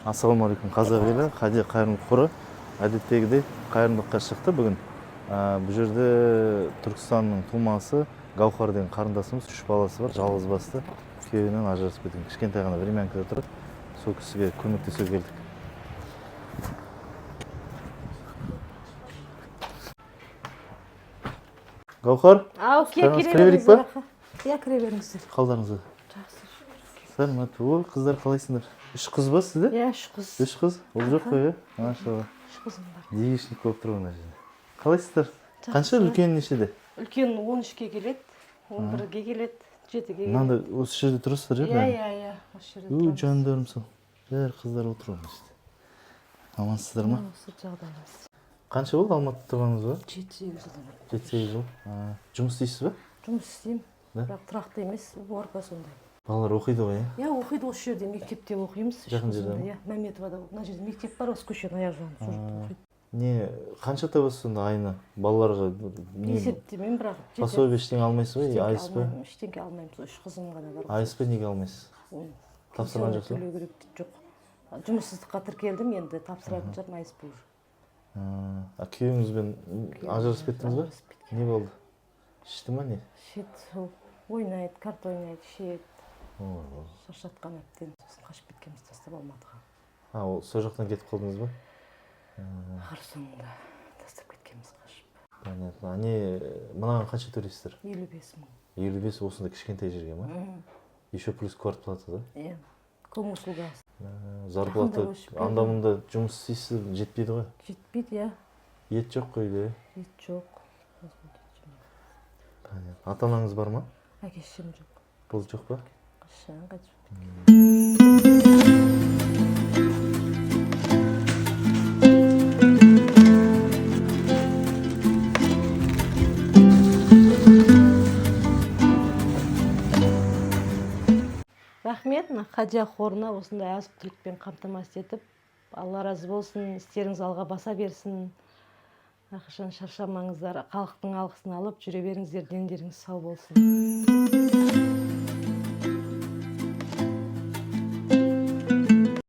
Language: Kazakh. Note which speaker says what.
Speaker 1: Ассаламу алейкум қазақ елі, Хади қайырымдылық қоры әдеттегідей қайырымдылыққа шықты бүгін. Бұл жерде Түркістанның тумасы Гаухар деген қарындасымыз, 3 баласы бар, жалғыз басты, күйеуінен ажырасып кеткен. Кішкентай ғана времянкада тұрып, сол кісіге көмектесуге келдік. Гаухар, кіре берейік па?
Speaker 2: Иә, кіре беріңіздер.
Speaker 1: Қалдарыңызға.
Speaker 2: Жақсы.
Speaker 1: Сәлемет. Ой, қыздар қалайсыңдар? 3 қыз ба сізде?
Speaker 2: Иә, 3 қыз.
Speaker 1: 3 қыз? Ол жоқ қой, машалла.
Speaker 2: 3 қызым бар.
Speaker 1: Девичник болып тұр мына жерде. Қалайсыздар? Қанша, үлкен нешеде?
Speaker 2: Үлкен 13-ге келеді, 11-ге келеді, 7-ге келеді.
Speaker 1: Мынандай осы жерде тұрасыздар,
Speaker 2: Иә, осы жерде тұрамыз.
Speaker 1: Жандарым сол. Бәрі қыздар отыр ғой. Амансыздар ма?
Speaker 2: Осы жағдайымыз.
Speaker 1: Қанша болды Алматыда тұрғаныңыз ба?
Speaker 2: 7-8 жылдан.
Speaker 1: 7-8 жыл. Жұмыс істейсіз ба?
Speaker 2: Жұмыс істеймін, бірақ тұрақты емес, орта сондай.
Speaker 1: Балалар оқиды ғой,
Speaker 2: Иә, оқиды осы жерде, мектепте оқимыз.
Speaker 1: Жақын жерде ме?
Speaker 2: Иә, Мәметовада, мына жерде мектеп бар, осы көшенің аяқ жағында, сол жерде оқиды.
Speaker 1: Не, қанша табасыз сонда айына балаларға?
Speaker 2: Есептемеймін, бірақ
Speaker 1: Пособие ештеңе алмайсыз ба? АСП?
Speaker 2: Ештеңе алмаймын, сол 3 қызым ғана бар.
Speaker 1: АСП неге алмайсыз? Тапсырған жоқсыз ба?
Speaker 2: Төлеу керек жоқ. Жұмыссыздыққа тіркелдім, енді тапсыратын шығармын АСП уже.
Speaker 1: Күйеуіңізбен ажырасып кеттіңіз ба? Не болды? Ішті ма не?
Speaker 2: Ішеді, ойнайды, карта ойнайды, ішеді. Шаршатқан әбден, сосын қашып кеткенбіз, тастап Алматыға.
Speaker 1: Ол сол жақтан кетіп қалдыңыз ба?
Speaker 2: Қар соңында тастап кеткенбіз, қашып.
Speaker 1: Понятно. Мынаған қанша төлейсіздер?
Speaker 2: 55 мың.
Speaker 1: 55 осында кішкентай жерге ма? Еще плюс квартплата, да?
Speaker 2: Иә, ком услуга.
Speaker 1: Зарплата анда-мында жұмыс істейсіз, жетпейді ғой?
Speaker 2: Жетпейді, иә.
Speaker 1: Ет жоқ қой, де?
Speaker 2: Ет жоқ.
Speaker 1: Понятно. Ата-анаңыз бар ма?
Speaker 2: Әке-шешем жоқ.
Speaker 1: Бұл жоқ па?
Speaker 2: Қашан қайтып кеткен. Рахмет, Хадия қорына осындай азық-түлікпен қамтамасыз етіп, Алла разы болсын, істеріңіз алға баса берсін. Ақшан шаршамаңыздар, халықтың алғысын алып жүре беріңіздер, дендеріңіз сау болсын.